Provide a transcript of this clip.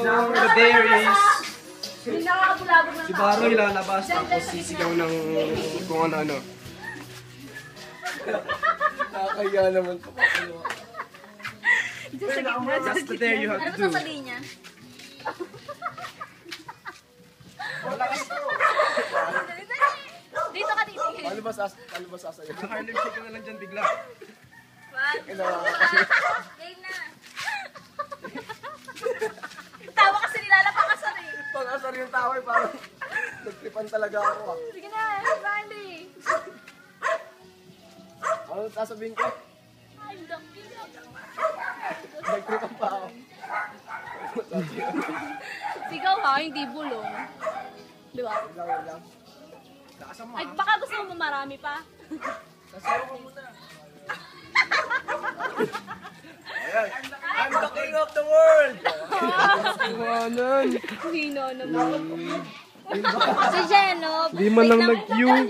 there is Yung nakakabulabog ng si Baroy lalabas tapos sisigaw ng kung ano-ano. Nakakaya naman po. Just there you have Ano to do. sasabihin niya? Dito ka titingin. Ano ba sasayaw? Harlem Shake ka na lang dyan bigla. Game na. Tawa kasi nilalapakasan eh. Pang-asar yung tao eh, parang nagtripan talaga ako ah. Sige na, Randy. Ano sasabihin ko? Ay, dami na. Nagtripan pa ako. Sigaw ha, hindi bulong. Di ba? Wait lang. Ay, baka gusto mo marami pa. Sasayaw ko muna. Ayan. I'm the king of the world! Iwanan. Hino naman. Si Jeno. Di man lang wait nag-cue. lang.